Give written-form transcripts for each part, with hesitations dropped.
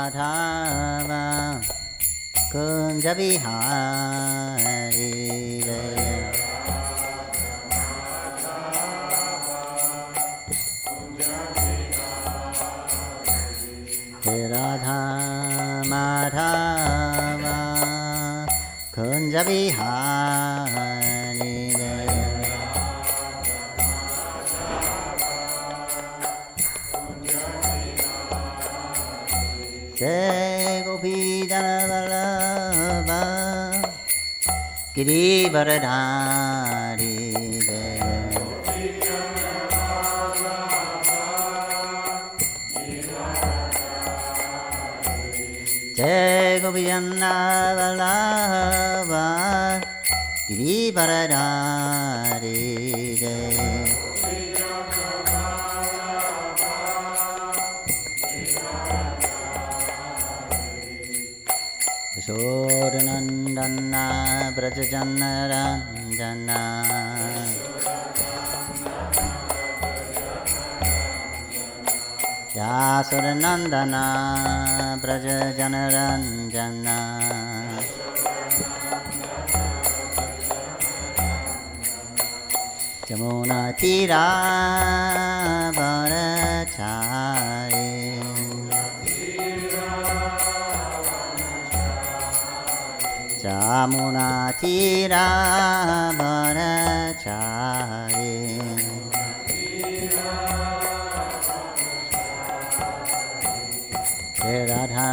Madhava Kunja Vihari Radha Madhava Kunja Vihari Jai Gopi Janavallabha Girivardhari Jai Gopi Janavallabha Girivardhari Yashodanandana Brajajanaranjana Yashodanandana Brajajanaranjana Jamuna Tira Varachari Jamuna Tira Varachari Radha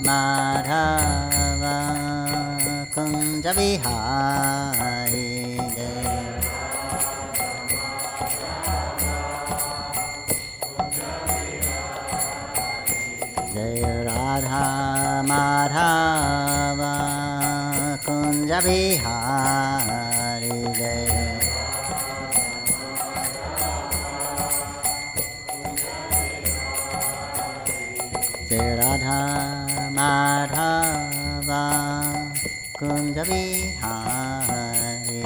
Madhava Kunja Vihari Jai Radha Madhava Kunja Vihari Jai Radha Madhava Kunja Vihari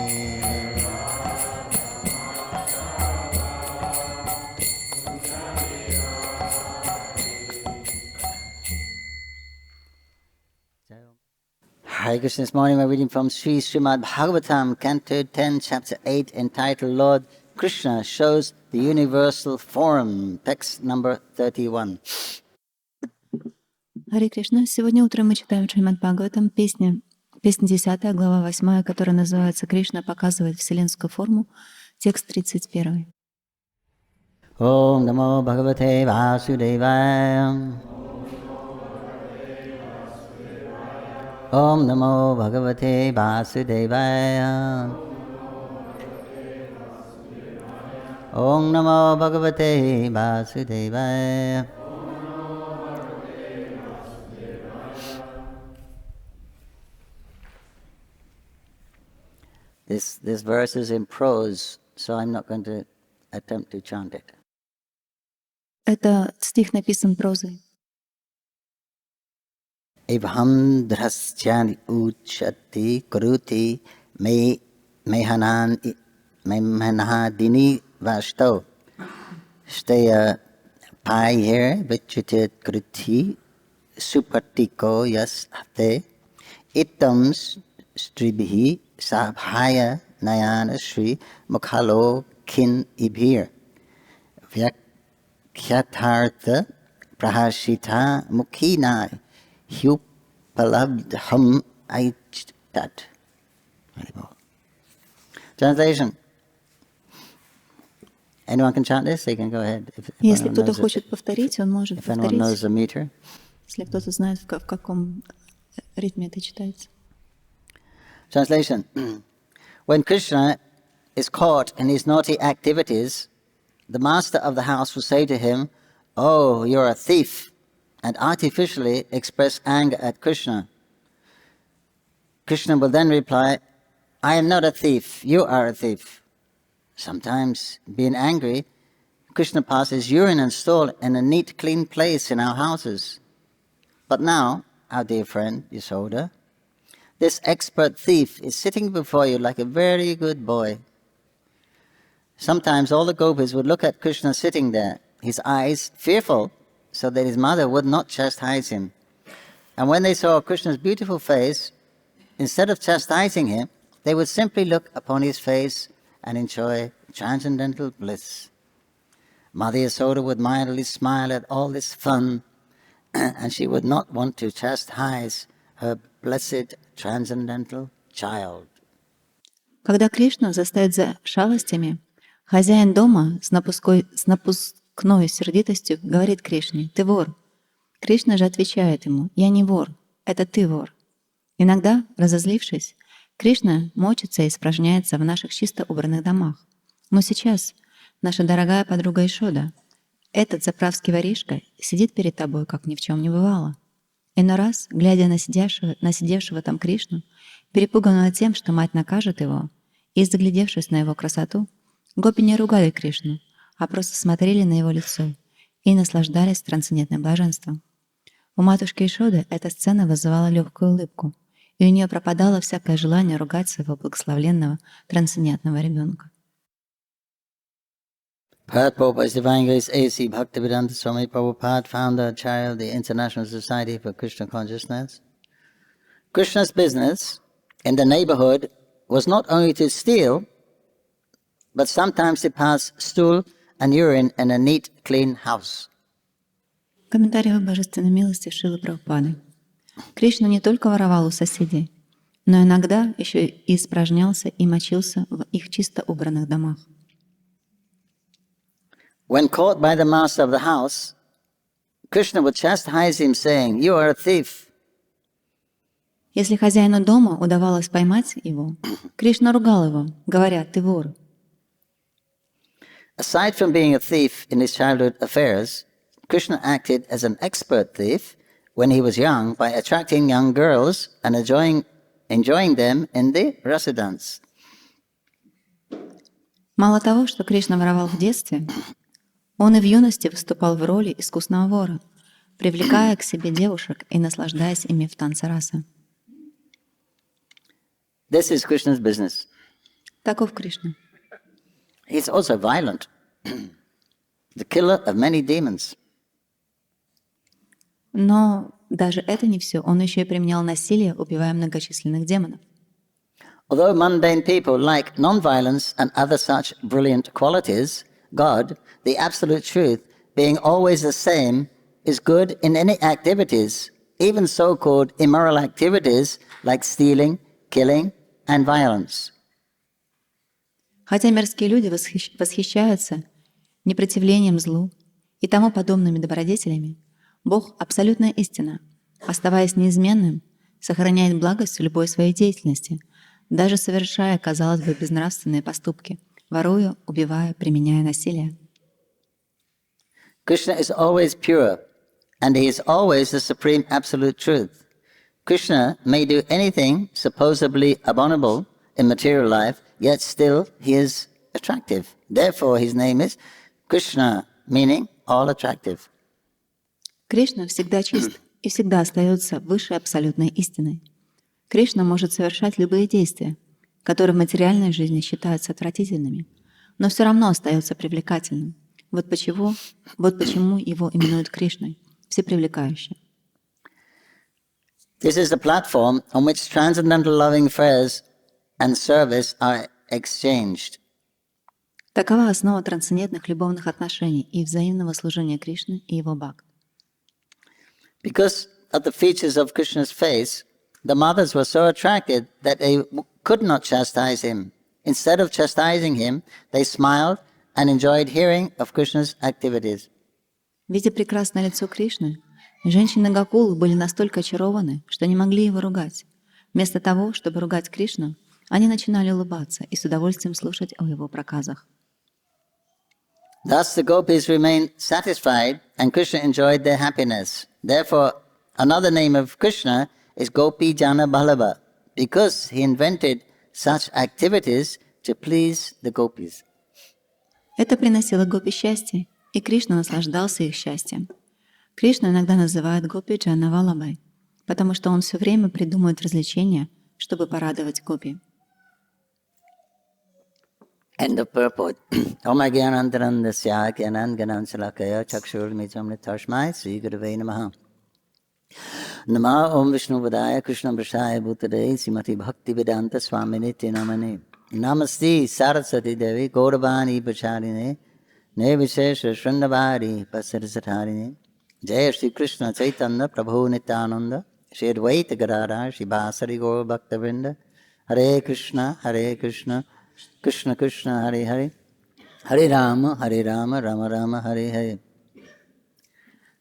Hare Krishna. This morning we're reading from Shrimad Bhagavatam, Canto 10, Chapter 8, entitled Lord Krishna Shows the Universal Form, text number 31. Харе Кришна. Сегодня утром мы читаем Шримад Бхагаватам, песня 10, глава 8, которая называется «Кришна показывает вселенскую форму», текст 31. Om Namo Bhagavate Vasudevaya Om Namo Bhagavate Vasudevaya Om Namo Bhagavate Vasudevaya This verse is in prose, so I'm not going to attempt to chant it. Это стих написан прозой. Evham drasyan uchati kruti mehanadini vasto steya pai here vichitit kruti supatiko yaste itams stribhi sabhaya nayana shri mukhalo kin ibhir vyakhyathartha prahashita mukhinai Hyupalabdham aichtat. Translation. Anyone can chant this? They can go ahead. Если кто-то хочет повторить, он может if anyone knows the повторить. meter. Если кто-то знает, в каком ритме это читается. Translation. When Krishna is caught in his naughty activities, the master of the house will say to him, "Oh, you're a thief," and artificially express anger at Krishna. Krishna will then reply, "I am not a thief, you are a thief." Sometimes, being angry, Krishna passes urine and stool in a neat, clean place in our houses. But now, our dear friend, Yasoda, this expert thief is sitting before you like a very good boy. Sometimes all the gopis would look at Krishna sitting there, his eyes fearful so that his mother would not chastise him. And when they saw Krishna's beautiful face, instead of chastising him, they would simply look upon his face and enjoy transcendental bliss. Mother Yasoda would mildly smile at all this fun, and she would not want to chastise her blessed transcendental child. Когда Кришну застает за шалостями, хозяин дома с напускной сердитостью говорит Кришне: «Ты вор». Кришна же отвечает ему: «Я не вор, это ты вор». Иногда, разозлившись, Кришна мочится и испражняется в наших чисто убранных домах. Но сейчас наша дорогая подруга Ишода, этот заправский воришка, сидит перед тобой, как ни в чем не бывало. Иной раз, глядя на сидевшего там Кришну, перепуганного тем, что мать накажет его, и заглядевшись на его красоту, гопи не ругали Кришну, а просто смотрели на его лицо и наслаждались трансцендентным блаженством. У матушки Ишоды эта сцена вызывала легкую улыбку, и у нее пропадало всякое желание ругать своего благословенного трансцендентного ребенка. Prabhu's Divine Grace A.C. Bhaktivedanta Swami Prabhupada, founder and chair of the International Society for Krishna Consciousness. Krishna's business in the neighborhood was not only to steal, but sometimes to pass stool and urine in a neat, clean house. Комментарий о божественной милости Шрилы Прабхупады. Кришна не только воровал у соседей, но иногда еще и испражнялся и мочился в их чисто убранных домах. When caught by the master of the house, Krishna would chastise him, saying, "You are a thief." Если хозяину дома удавалось поймать его, Кришна ругал его, говоря: «Ты вор». Aside from being a thief in his childhood affairs, Krishna acted as an expert thief when he was young by attracting young girls and enjoying them in the rasa dance. Мало того, что Кришна воровал в детстве, он и в юности выступал в роли искусного вора, привлекая к себе девушек и наслаждаясь ими в танце раса. This is Krishna's business. Таков Кришна. He's also violent, the killer of many demons. Но даже это не все. Он еще и применял насилие, убивая многочисленных демонов. Although mundane people like non-violence and other such brilliant qualities, God, the absolute truth, being always the same, is good in any activities, even so-called immoral activities like stealing, killing, and violence. Хотя мирские люди восхищаются непротивлением злу и тому подобными добродетелями, Бог — абсолютная истина, оставаясь неизменным, сохраняет благость в любой своей деятельности, даже совершая, казалось бы, безнравственные поступки, воруя, убивая, применяя насилие. Krishna is always pure, and he is always the supreme absolute truth. Krishna may do anything supposedly abominable in material life, yet still he is attractive. Therefore his name is Krishna, meaning all attractive. Кришна всегда чист и всегда остается высшей абсолютной истиной. Кришна может совершать любые действия, которые в материальной жизни считаются отвратительными, но все равно остается привлекательным. Вот почему его именуют Кришной, всепривлекающим. This is the platform on which transcendental loving prayers and service are exchanged. Такова основа трансцендентных любовных отношений и взаимного служения Кришны и его бхакт. Because of the features of Krishna's face, the mothers were so attracted that they could not chastise him. Instead of chastising him, they smiled and enjoyed hearing of Krishna's activities. Видя прекрасное лицо Кришны, женщины Гакулы были настолько очарованы, что не могли его ругать. Вместо того, чтобы ругать Кришну, они начинали улыбаться и с удовольствием слушать о его проказах. Thus the gopis remained satisfied and Krishna enjoyed their happiness. Therefore, another name of Krishna is Gopi Jana Ballabha, because he invented such activities to please the gopis. Это приносило гопи счастье, и Кришна наслаждался их счастьем. Кришну иногда называют Гопи Джана Валабхой, потому что он все время придумывает развлечения, чтобы порадовать гопи. End of purport. Om Agyanantarandasya Gyananganansalakaya Chakshurmitam Tashmai Sri Gurave Namaha. Nama Om Vishnu Vadaya Krishna Prashaya Bhutade Srimati Bhakti Vedanta Swaminiti Namane. Namaste Saraswati Devi Gauravani Pacharine Nevishesha Shrindabari Pasarisatarine. Jai Shri Krishna Chaitanya Prabhu Nityananda Shri Advaita Gadadhar Shri Basari Gaur Bhaktavinda. Hare Krishna Krishna Krishna Hare Hare Hare Rama Rama Rama Hare Hare.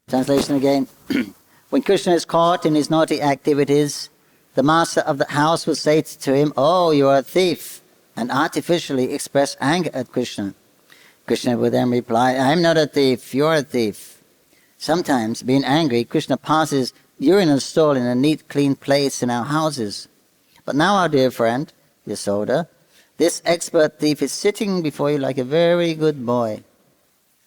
Translation again. When Krishna is caught in his naughty activities, the master of the house will say to him, "Oh, you are a thief," and artificially express anger at Krishna. Krishna will then reply, "I am not a thief, you are a thief." Sometimes, being angry, Krishna passes urinal stall in a neat, clean place in our houses. But now, our dear friend, Yasoda, this expert thief is sitting before you like a very good boy.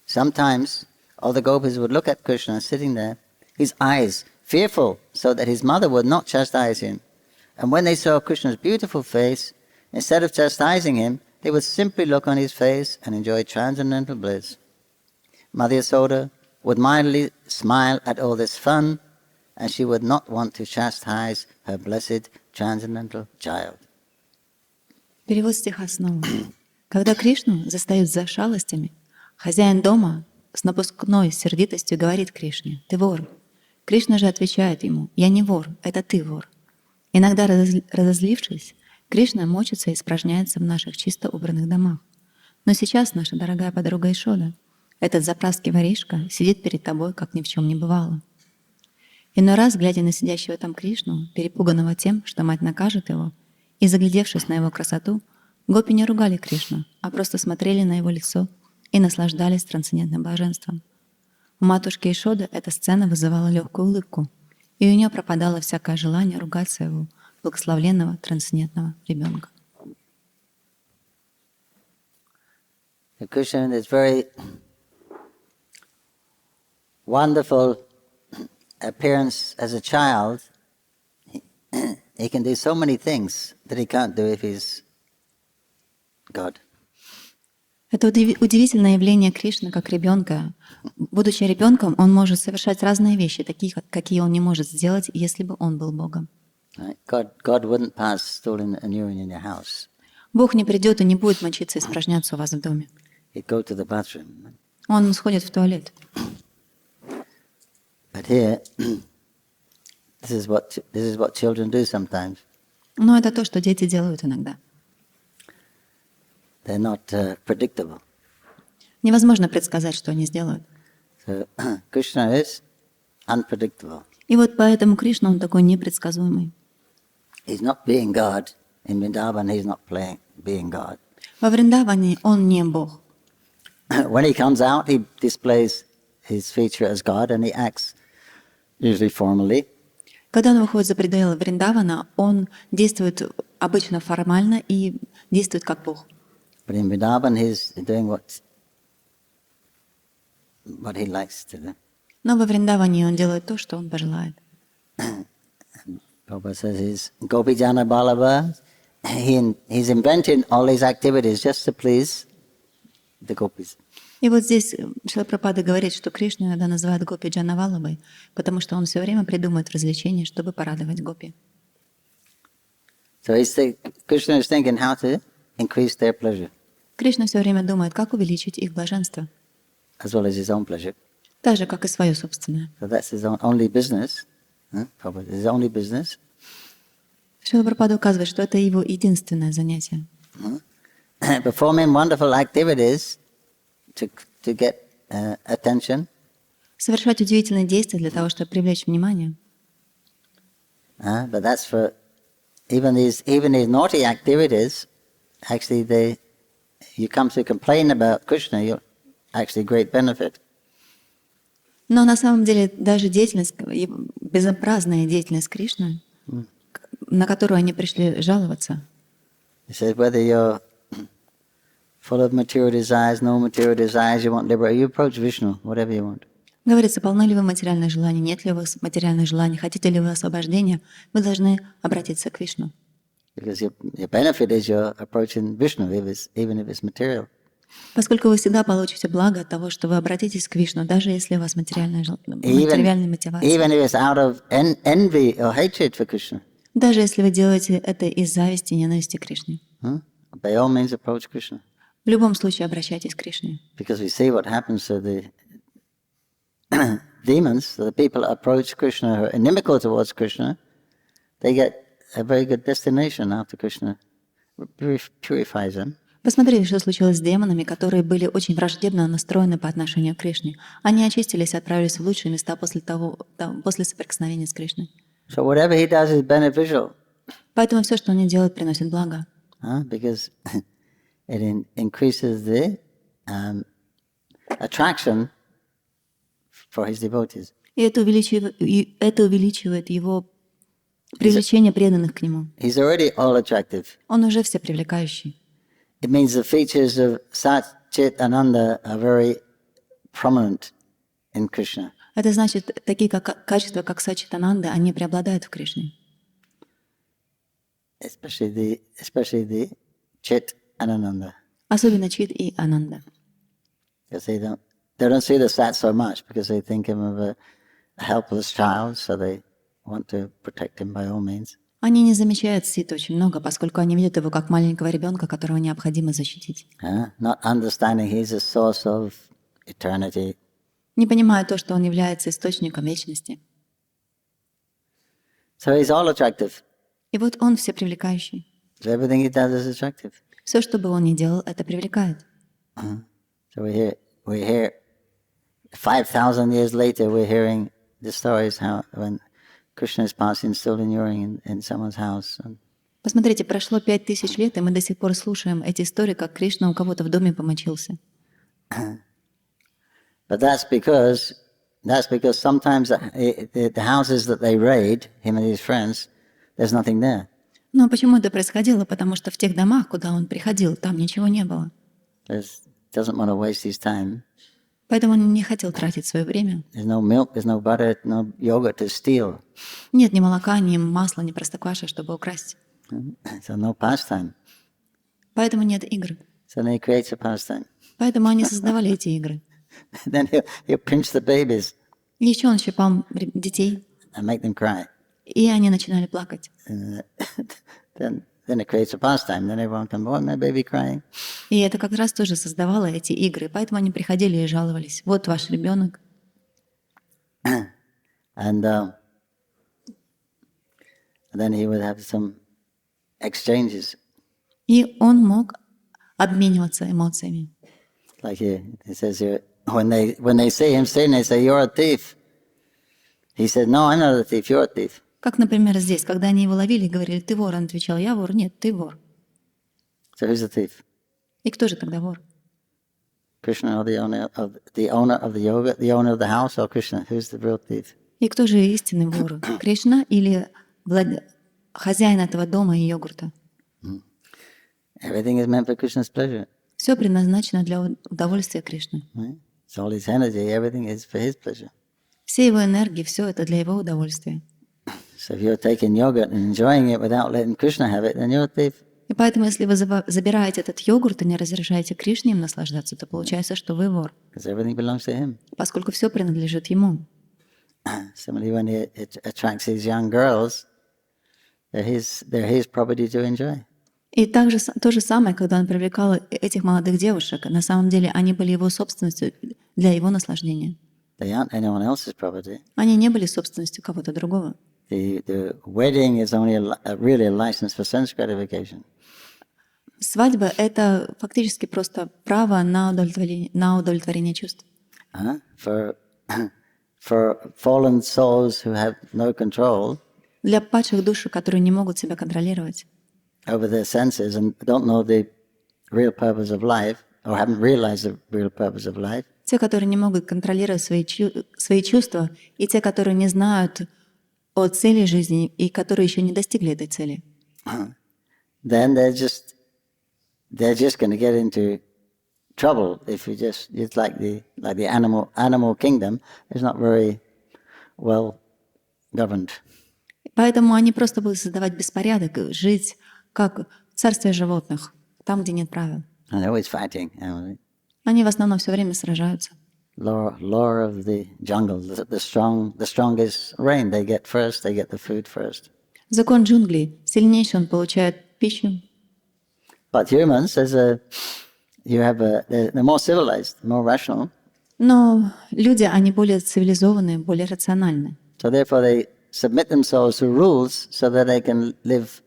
Sometimes, all the gopis would look at Krishna sitting there, his eyes fearful, so that his mother would not chastise him. And when they saw Krishna's beautiful face, instead of chastising him, they would simply look on his face and enjoy transcendental bliss. Mother Yasoda would mildly smile at all this fun, and she would not want to chastise her blessed transcendental child. Перевод стиха снова. Когда Кришну застают за шалостями, хозяин дома с напускной сердитостью говорит Кришне: «Ты вор». Кришна же отвечает ему: «Я не вор, это ты вор». Иногда, разозлившись, Кришна мочится и испражняется в наших чисто убранных домах. Но сейчас наша дорогая подруга Ишода, этот заправский воришка, сидит перед тобой, как ни в чем не бывало. Иной раз, глядя на сидящего там Кришну, перепуганного тем, что мать накажет его, и заглядевшись на его красоту, гопи не ругали Кришну, а просто смотрели на его лицо и наслаждались трансцендентным блаженством. У матушки Ишоды эта сцена вызывала легкую улыбку, и у нее пропадало всякое желание ругать своего благословленного трансцендентного ребенка. Krishna, in this very wonderful appearance as a child, he can do so many things that he can't do if he's God. Это удивительное явление Кришны как ребенка. Будучи ребенком, он может совершать разные вещи, такие, какие он не может сделать, если бы он был Богом. God wouldn't pass stolen and urine in your house. Бог не придет и не будет мочиться и испражняться у вас в доме. He'd go to the bathroom. Он сходит в туалет. But here, this is what children do sometimes. Но это то, что дети делают иногда. They're not predictable. Невозможно предсказать, что они сделают. So Krishna is unpredictable. И вот поэтому Кришна, он такой непредсказуемый. He's not being God. In Vrindavan, he's not being God. Во Вриндаване он не Бог. When he comes out, he displays his feature as God, and he acts usually formally. Когда он выходит за пределы Вриндавана, он действует обычно формально и действует как Бог. But in Vrindavan, he's doing what he likes to do. Но во Вриндаване он делает то, что он пожелает. Prabhupada says he's Gopijana Balava. He's invented all these activities just to please the gopis. И вот здесь Шрила Прабхупада говорит, что Кришну иногда называют Гопи Джанавалабой, потому что он все время придумывает развлечения, чтобы порадовать гопи. So Krishna is thinking how to increase their pleasure, Кришна все время думает, как увеличить их блаженство, as well as his own pleasure. так же, как и свое собственное. So that's his only business. Prabhupada, his only business. Шрила Прабхупада указывает, что это его единственное занятие. Performing wonderful activities to get attention. Совершать удивительные действия для того, чтобы привлечь внимание. But that's for even these naughty activities. Actually, you come to complain about Krishna, you're actually great benefit. Но на самом деле даже деятельность, безобразная деятельность Кришны, на которую они пришли жаловаться. He says whether you're full of material desires, no material desires, you want liberation, you approach Vishnu, whatever you want. Говорится, полны ли вы материальных желаний, нет ли у вас материальных желаний, хотите ли вы освобождения, вы должны обратиться к Вишну. Because your benefit is you're approaching Vishnu, even if it's material. Поскольку вы всегда получите благо от того, что вы обратитесь к Вишну, даже если у вас материальная мотивация. Even if it's out of envy or hatred for Krishna. Даже если вы делаете это из зависти и ненависти к Кришне. By all means approach Krishna. В любом случае обращайтесь к Кришне. Because we see what happens to the demons, so the people approach Krishna who are inimical towards Krishna, they get a very good destination after Krishna purifies them. Посмотрите, что случилось с демонами, которые были очень враждебно настроены по отношению к Кришне. Они очистились и отправились в лучшие места после соприкосновения с Кришной. So whatever he does is beneficial. Поэтому все, что он делает, приносит благо. Because it increases the attraction for his devotees. И это увеличивает его привлечение преданных к нему. He's already all attractive. Он уже всепривлекающий. It means the features of Sat, Chit, Ananda are very prominent in Krishna. Это значит, такие качества, как Сачитананда, они преобладают в Кришне. Especially the Chit and Ananda. Особенно Чит и Ананда. Because they don't see the Sat so much because they think him of a helpless child, so they want to protect him by all means. Они не замечают Сит очень много, поскольку они видят его как маленького ребенка, которого необходимо защитить. Not understanding he's a source of eternity. Не понимая то, что он является источником вечности. So he's all attractive. И вот он всепривлекающий. So everything he does is attractive. Все, что бы он ни делал, это привлекает. So we're here 5,000 years later, we're hearing the stories how when Krishna is passing still inuring in someone's house. Посмотрите, прошло 5000 лет, и мы до сих пор слушаем эти истории, как Кришна у кого-то в доме помочился. But that's because sometimes the houses that they raid, him and his friends, there's nothing there. Но почему это происходило? Потому что в тех домах, куда он приходил, там ничего не было. Doesn't want to waste his time. Поэтому он не хотел тратить свое время. There's no milk, there's no butter, no yogurt to steal. Нет ни молока, ни масла, ни простокваши, чтобы украсть. So no pastime. Поэтому нет игр. So then he creates a pastime. Поэтому они создавали эти игры. Then he'll pinch the babies. И еще он щипал детей. And make them cry. И они начинали плакать. Then it creates a pastime. Then everyone comes, oh, my baby crying. И это как раз тоже создавало эти игры. Поэтому они приходили и жаловались. Вот ваш ребенок. And then he would have some exchanges. И он мог обмениваться эмоциями. Like he says here, when they see him sin, they say, you're a thief. He said, no, I'm not a thief, you're a thief. Как, например, здесь, когда они его ловили и говорили, ты вор, он отвечал, я вор, нет, ты вор. So who's the thief? И кто же тогда вор? Krishna or the owner of the yoga, the owner of the house, or Krishna? Who's the real thief? И кто же истинный вор? Кришна или хозяин этого дома и йогурта? Everything is meant for Krishna's pleasure. Все предназначено для удовольствия Кришны. Right? So all his energy, everything is for his pleasure. Все его энергии, все это для его удовольствия. So if you're taking yogurt and enjoying it without letting Krishna have it, then you're a thief. И поэтому, если вы забираете этот йогурт и не разрешаете Кришне им наслаждаться, то получается, что вы вор. Because everything belongs to him. Поскольку все принадлежит ему. Similarly, when he attracts these young girls, they're his property to enjoy. И также то же самое, когда он привлекал этих молодых девушек, на самом деле они были его собственностью для его наслаждения. They aren't anyone else's property. Они не были собственностью кого-то другого. The wedding is only really a license for sense gratification. Свадьба — это фактически просто право на удовлетворение чувств. For fallen souls who have no control Для падших душ, которые не могут себя контролировать over their senses and don't know the real purpose of life or haven't realized the real purpose of life. Те, которые не могут контролировать свои чувства, и те, которые не знают о цели жизни и которые еще не достигли этой цели. Then they're just going to get into trouble if it's like the animal kingdom is not very well governed. Поэтому они просто будут создавать беспорядок, жить как в царстве животных, там, где нет правил. And they're always fighting. Они в основном все время сражаются. Law of the jungle. The strongest reign. They get first. They get the food first. Закон джунглей. Сильнейший он получает пищу. But humans, they're more civilized, more rational. Но люди, они более цивилизованные, более рациональны. So therefore they submit themselves to rules so that they can live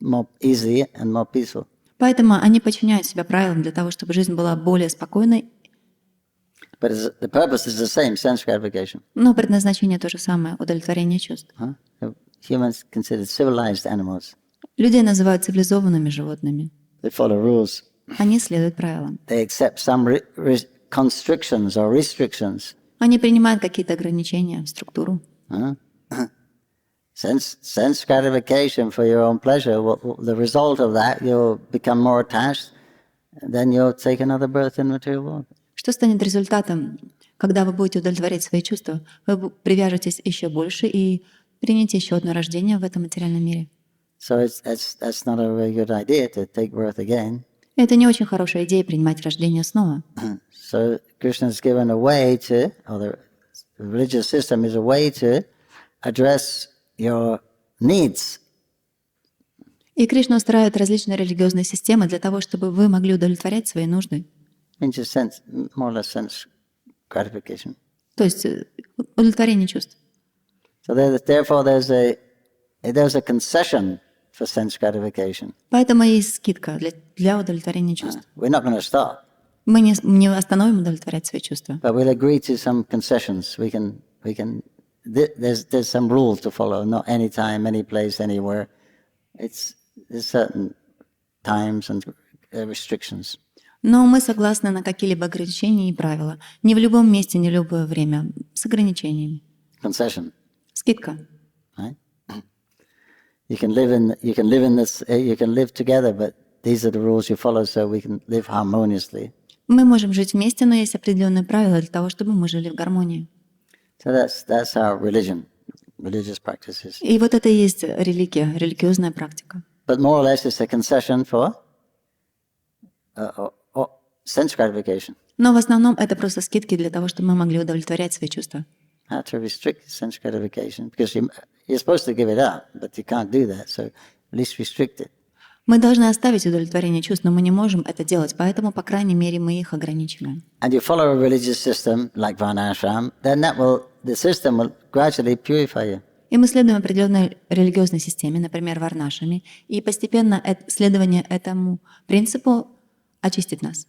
more easily and more peaceful. Поэтому они подчиняют себя правилам для того, чтобы жизнь была более спокойной. But the purpose is the same, sense gratification. Но предназначение то же самое, удовлетворение чувств. Humans considered civilized animals. Людей называют цивилизованными животными. They follow rules. Они следуют правилам. They accept some constrictions or restrictions. Они принимают какие-то ограничения в структуру. Sense gratification for your own pleasure, the result of that, you'll become more attached, then you'll take another birth in material world. Что станет результатом, когда вы будете удовлетворять свои чувства? Вы привяжетесь еще больше и примете еще одно рождение в этом материальном мире. So that's not a very good idea to take birth again. Это не очень хорошая идея принимать рождение снова. So Krishna's given a way to, or the religious system is a way to address your needs. И Кришна устраивает различные религиозные системы для того, чтобы вы могли удовлетворять свои нужды. More or less sense gratification. То есть удовлетворение чувств. So therefore there's a concession for sense gratification. Поэтому есть скидка для удовлетворения чувств. We're not going to stop. Мы не остановим удовлетворять свои чувства. But we'll agree to some concessions. There's some rules to follow. Not any time, any place, anywhere. There's certain times and restrictions. Но мы согласны на какие-либо ограничения и правила. Не в любом месте, не в любое время. С ограничениями. Concession. Скидка. Right? You can live together, but these are the rules you follow, so we can live harmoniously. Мы можем жить вместе, но есть определенные правила для того, чтобы мы жили в гармонии. So that's our religion, religious practices. И вот это и есть религия, религиозная практика. But more or less it's a concession for sense gratification. Но в основном это просто скидки для того, чтобы мы могли удовлетворять свои чувства. How to restrict sense gratification, because you're supposed to give it up, but you can't do that, so at least restrict it. Мы должны оставить удовлетворение чувств, но мы не можем это делать, поэтому, по крайней мере, мы их ограничиваем. And you follow a religious system like varnashram, then the system will gradually purify you. И мы следуем определенной религиозной системе, например, варнашами, и постепенно следование этому принципу очистит нас.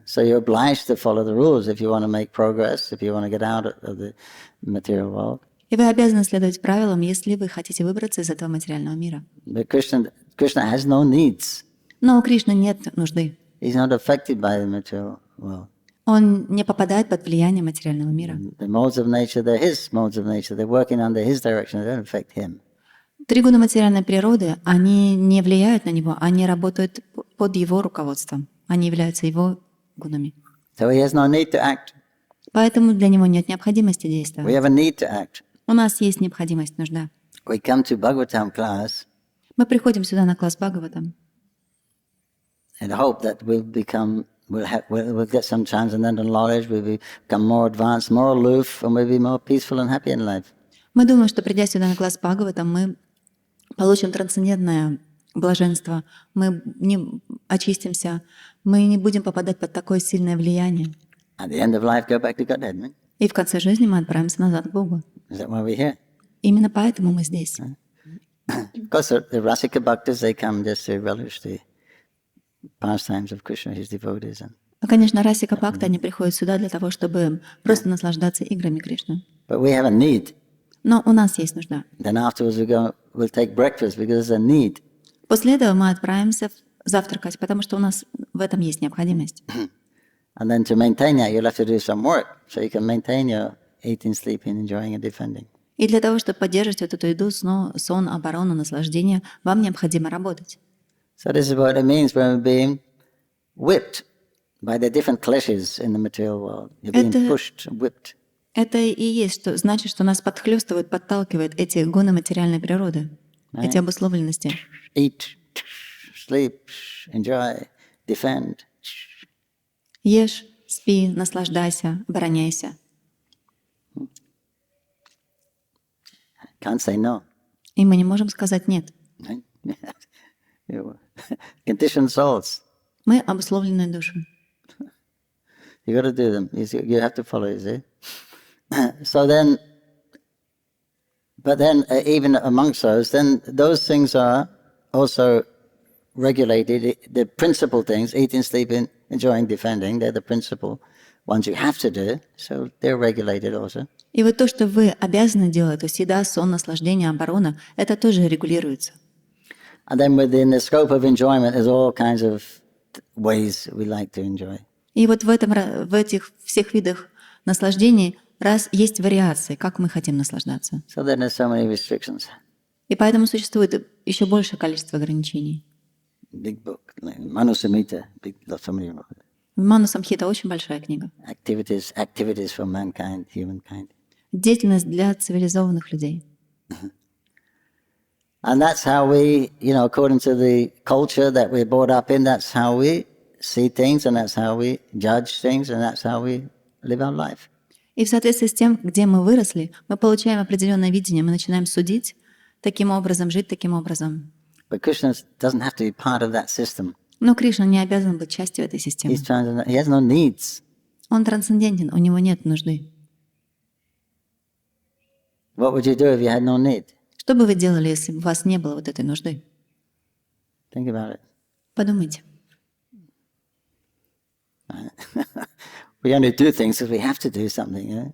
So you're obliged to follow the rules if you want to make progress, if you want to get out of the material world. И вы обязаны следовать правилам, если вы хотите выбраться из этого материального мира. But Krishna has no needs. Но у Кришны нет нужды. He's not affected by the material world. Он не попадает под влияние материального мира. The modes of nature, they're his modes of nature. They're working under his direction. They don't affect him. Три гуна материальной природы, они не влияют на него, они работают под его руководством. Они являются его гунами. So he has no need to act. Поэтому для него нет необходимости We действовать. have a need to act. У нас есть необходимость, нужда. We come to Bhagavatam class Мы приходим сюда на класс Бхагаватам and hope that we'll get some transcendental knowledge, we'll become more advanced, more aloof, and we'll be more peaceful and happy in life. Мы думаем, что придя сюда на класс Бхагаватам, мы получим трансцендентное блаженство, мы не очистимся, мы не будем попадать под такое сильное влияние. At the end of life, go back to Godhead, right? И в конце жизни мы отправимся назад к Богу. Is that why we're here? Именно поэтому мы здесь. Of course, the Rasika Bhaktas, they come just to relish the pastimes of Krishna, his devotees. А, конечно, Расика Бхакта, они приходят сюда для того, чтобы просто наслаждаться играми Кришны. But we have a need. Но у нас есть нужда. Then afterwards we'll take breakfast because there's a need. После этого мы отправимся завтракать, потому что у нас в этом есть необходимость. And then to maintain that, you'll have to do some work. So you can maintain your eating, sleeping, enjoying and defending. И для того, чтобы поддерживать вот эту еду, сон, оборону, наслаждение, вам необходимо работать. So this is what it means when we're being whipped by the different kleshas in the material world. You're being pushed, whipped. Это и есть, что значит, что нас подхлёстывают, подталкивают эти гуны материальной природы, эти обусловленности. Eat, sleep, enjoy, defend. Ешь, спи, наслаждайся, обороняйся. Can't say no. И мы не можем сказать «нет». Right? Conditioned souls. Мы обусловленные души. You got to do them. You have to follow, you see. So then, but then even amongst then those things are also regulated. The principal things, eating, sleeping, enjoying, defending, they're the principal ones you have to do. So they're regulated also. И вот то, что вы обязаны делать, то есть еда, сон, наслаждение, оборона, это тоже регулируется. And then within the scope of enjoyment, there's all kinds of ways we like to enjoy. И вот в этих всех видах наслаждений есть вариации, как мы хотим наслаждаться. So then there's so many restrictions. И поэтому существует еще большее количество ограничений. Big book, like Manusamhita, so many. В Ману-самхита очень большая книга. Activities for mankind, humankind. Деятельность для цивилизованных людей. And that's how we, according to the culture that we're brought up in, that's how we see things, and that's how we judge things, and that's how we live our life. И в соответствии с тем, где мы выросли, мы получаем определенное видение, мы начинаем судить таким образом, жить таким образом. But Krishna doesn't have to be part of that system. Но Кришна не обязан быть частью этой системы. He has no needs. Он трансцендентен, у него нет нужды. What would you do if you had no need? Что бы вы делали, если бы у вас не было вот этой нужды? Think about it. Подумайте. We only do things because we have to do something. Yeah?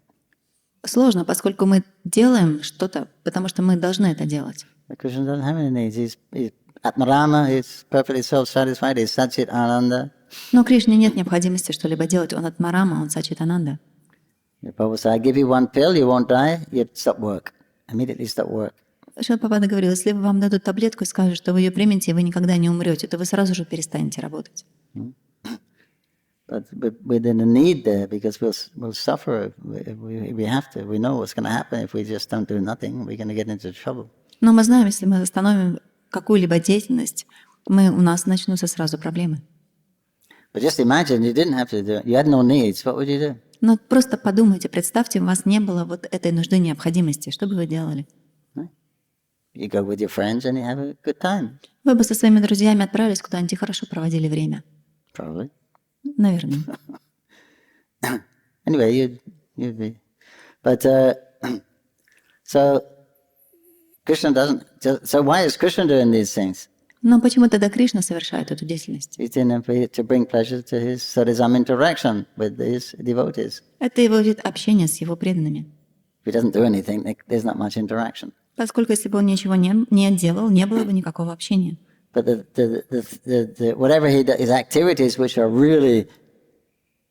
Сложно, поскольку мы делаем что-то, потому что мы должны это делать. But Krishna doesn't have any needs. He's Atmarama, he's perfectly self-satisfied, he's Satchit Ananda. Но Кришне нет необходимости что-либо делать. Он Атмарама, он Сачитананда. Prabhu said, I give you one pill, you won't die, you stop work. Immediately stop work. Шрила Прабхупада говорил, если вам дадут таблетку и скажут, что вы ее примете, и вы никогда не умрете, то вы сразу же перестанете работать. But within the need there, because we'll suffer if we have to. We know what's going to happen if we just don't do nothing. We're going to get into trouble. Но мы знаем, если мы остановим какую-либо деятельность, у нас начнутся сразу проблемы. But just imagine you didn't have to do it. You had no needs. What would you do? Но просто подумайте, представьте, у вас не было вот этой нужды, необходимости. Что бы вы делали? You go with your friends and you have a good time. Вы бы со своими друзьями отправились куда-нибудь и хорошо проводили время. Probably. Наверное. Anyway, you'd be. But so Krishna doesn't. So why is Krishna doing these things? Но почему тогда Кришна совершает эту деятельность? He's doing them to bring pleasure to his. So there's some interaction with his devotees. Это его вид общения с его преданными. If he doesn't do anything, there's not much interaction. Поскольку если бы он ничего не делал, не было бы никакого общения. But whatever he does, his activities which are really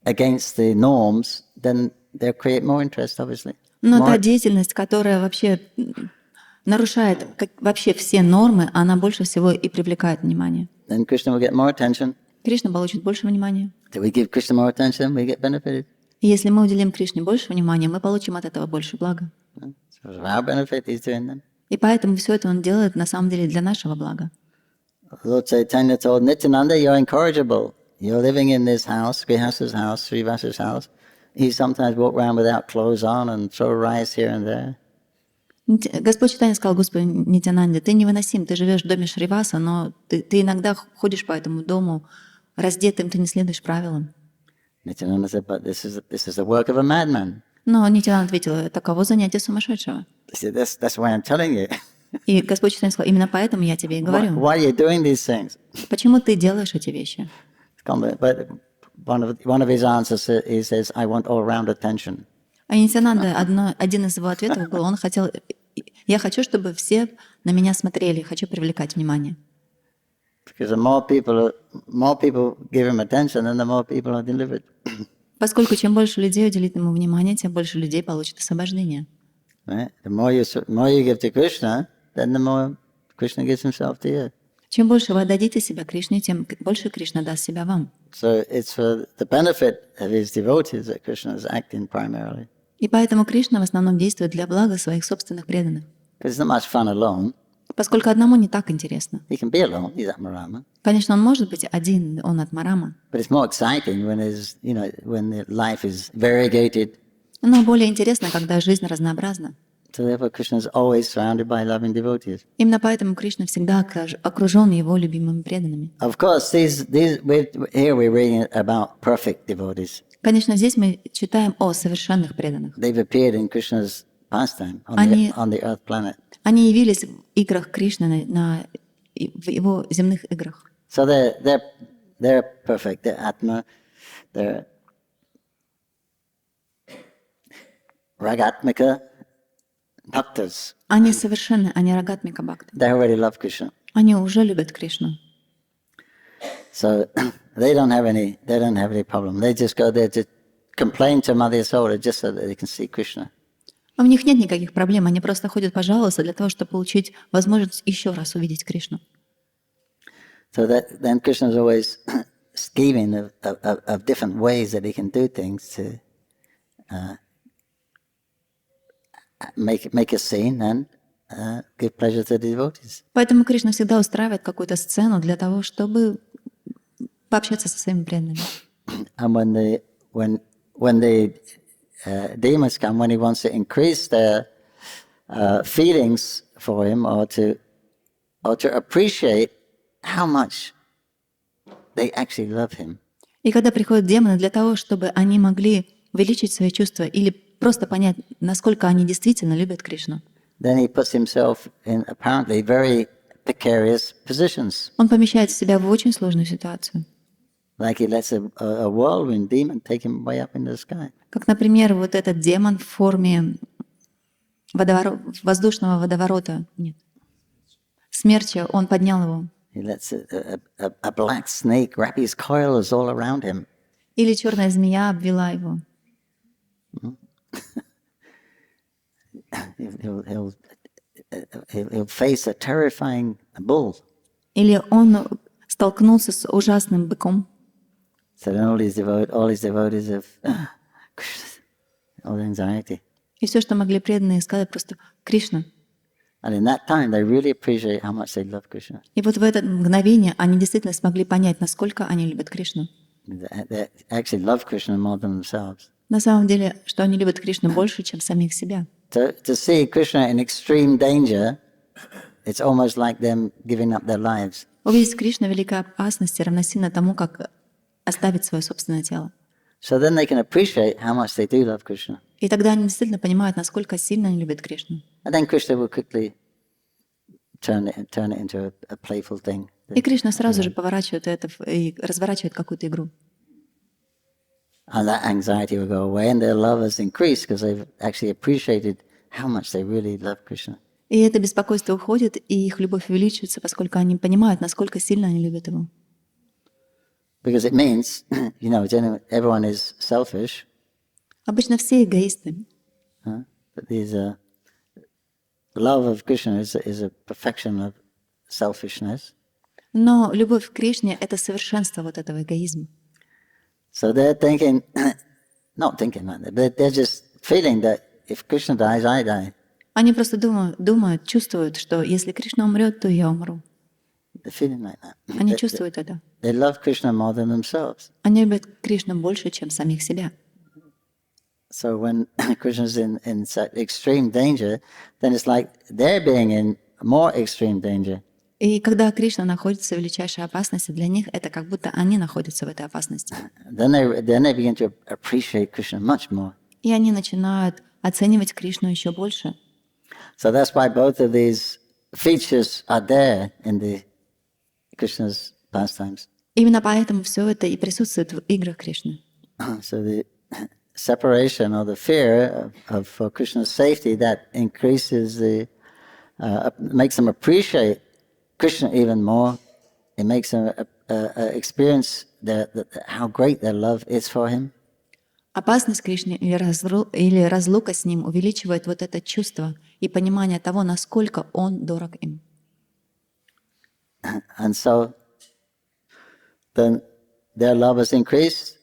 against the norms, then they create more interest, obviously. Но та деятельность, которая вообще нарушает вообще все нормы, она больше всего и привлекает внимание. Then Krishna will get more attention. Кришна получит больше внимания. Do we give Krishna more attention? We get benefited. И если мы уделим Кришне больше внимания, мы получим от этого больше блага. So for our benefit, he's doing them. И поэтому все это он делает на самом деле для нашего блага. Lord Caitanya told Nityananda, you're incorrigible. You're living in this house, Grihasa's house, Srivasa's house. He sometimes walk around without clothes on and throw rice here and there. Господь Чайтанья сказал Господу Нитянанде, ты невыносим, ты живешь в доме Шриваса, но ты иногда ходишь по этому дому раздетым, ты не следуешь правилам. Nityananda said, but this is the work of a madman. Но Нитянанда ответил, это таково занятие сумасшедшего. He said, that's why I'm telling you. И Господь Чайтанья сказал, именно поэтому я тебе и говорю. Why are you doing these things? Почему ты делаешь эти вещи? But one of his answers, he says, I want all-round attention. А Нитянанда, один из его ответов был, он хотел, я хочу, чтобы все на меня смотрели, хочу привлекать внимание. Because the more people give him attention, then the more people are delivered. Поскольку чем больше людей уделит ему внимание, тем больше людей получит освобождение. Right? The more you give to Krishna, then the more Krishna gives himself to you. Чем больше вы отдадите себя Кришне, тем больше Кришна даст себя вам. So it's for the benefit of his devotees that Krishna is acting primarily. И поэтому Кришна в основном действует для блага своих собственных преданных. Because it's not much fun alone. Поскольку одному не так интересно. He can be alone, he's Atmarama. Конечно, он может быть один, он от Марама. But it's more exciting when there's, when the life is variegated. Но более интересно, когда жизнь разнообразна. So therefore Krishna is always surrounded by loving devotees. Именно поэтому Кришна всегда окружен его любимыми преданными. Of course, here we're reading about perfect devotees. Конечно, здесь мы читаем о совершенных преданных. They've appeared in Krishna's pastime on the earth planet. Они явились в играх Кришны, в его земных играх. So they're perfect. They're Atma. They're Ragatmika bhaktas. Они совершенны, они рагатмика бхакты. They already love Krishna. Они уже любят Кришну. So they don't have any problem. They just go there to complain to Mother Yasoda just so that they can see Krishna. У них нет никаких проблем, они просто ходят пожаловаться для того, чтобы получить возможность еще раз увидеть Кришну. So then Krishna is always scheming of different ways that he can do things to make a scene and give pleasure to the devotees. Поэтому Кришна всегда устраивает какую-то сцену для того, чтобы пообщаться со своими преданными. And when the demons come, when he wants to increase their feelings for him or to appreciate how much they actually love him. И когда приходят демоны для того, чтобы они могли увеличить свои чувства или просто понять, насколько они действительно любят Кришну, then he puts himself in apparently very precarious positions. Он помещает себя в очень сложную ситуацию. Like he lets a whirlwind demon take him way up in the sky. Как, например, вот этот демон в форме воздушного водоворота, смерча, он поднял его. He lets a black snake wrap his coils all around him. Или черная змея обвела его. He'll face a terrifying bull. Или он столкнулся с ужасным быком. So then all his devotees have all the anxiety. И все, что могли преданные сказать, просто Кришна. And in that time, they really appreciate how much they love Krishna. И вот в это мгновение они действительно смогли понять, насколько они любят Кришну. They actually love Krishna more than themselves. На самом деле, что они любят Кришну больше, чем самих себя. To see Krishna in extreme danger, it's almost like them giving up their lives. Увидеть Кришну в великой опасности равносильно тому, как оставить свое собственное тело. So then they can appreciate how much they do love Krishna. И тогда они действительно понимают, насколько сильно они любят Кришну. And then Krishna will quickly turn it into a playful thing. И Кришна сразу же поворачивает это и разворачивает какую-то игру. And that anxiety will go away, and their love has increased because they've actually appreciated how much they really love Krishna. И это беспокойство уходит, и их любовь увеличивается, поскольку они понимают, насколько сильно они любят его. Because it means, everyone is selfish. Обычно все эгоисты. But the love of Krishna is a perfection of selfishness. Но любовь к Кришне — это совершенство вот этого эгоизма. So they're thinking, not thinking like that, but they're just feeling that if Krishna dies, I die. Они просто думают, чувствуют, что если Кришна умрет, то я умру. They're feeling like that. Они чувствуют это. They love Krishna more than themselves. Они любят Кришну больше, чем самих себя. So when Krishna's in such extreme danger, then it's like they're being in more extreme danger. И когда Кришна находится в величайшей опасности, для них это как будто они находятся в этой опасности. Then they begin to appreciate Krishna much more. И они начинают оценивать Кришну еще больше. So that's why both of these features are there in the Krishna's pastimes. Именно поэтому все это и присутствует в играх Кришны. So the separation or the fear for Krishna's safety, that increases makes them appreciate Krishna even more. It makes them experience how great their love is for him. Опасность Кришны или разлука с ним увеличивает вот это чувство и понимание того, насколько он дорог им. And so then their love has increased,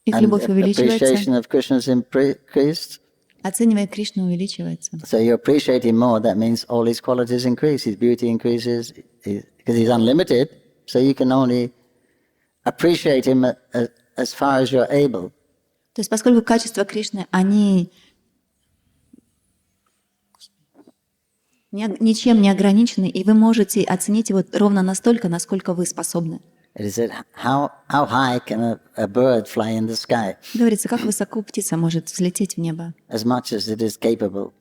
Их and любовь увеличивается, appreciation of Krishna has increased. Оценивая Кришну, увеличивается. So you appreciate him more, that means all his qualities increase, his beauty increases, because he's unlimited, so you can only appreciate him as far as you're able. То есть поскольку качества Кришны, они ничем не ограничены, и вы можете оценить его ровно настолько, насколько вы способны. It is said, how high can a bird fly in the sky? Говорится, как высоко птица может взлететь в небо. As much as it is capable.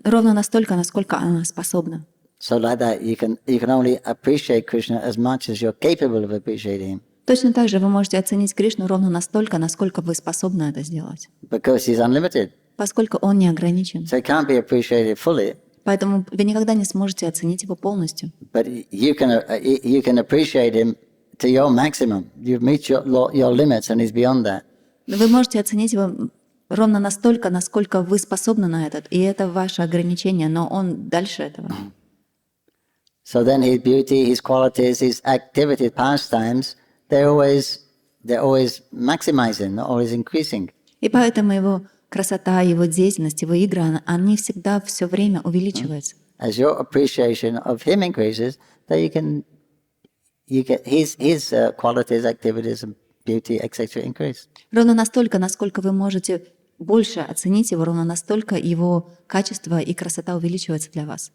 Ровно настолько, насколько она способна. So like that, you can only appreciate Krishna as much as you're capable of appreciating him. Точно так же вы можете оценить Кришну ровно настолько, насколько вы способны это сделать. Because he's unlimited. Поскольку он не ограничен. So he can't be appreciated fully. Поэтому вы никогда не сможете оценить его полностью. But you can appreciate him to your maximum. You meet your limits, and he's beyond that. Вы можете оценить его ровно настолько, насколько вы способны на это, и это ваше ограничение, но он дальше этого. So then his beauty, his qualities, his activities, pastimes, they're always maximizing, they're always increasing. И поэтому его красота, его деятельность, его игры, они всегда все время увеличиваются. As your appreciation of him increases, then you get his qualities, activities, and beauty, etc. increase. Ровно настолько, насколько вы можете больше оценить его, ровно настолько его качество и красота увеличиваются для вас.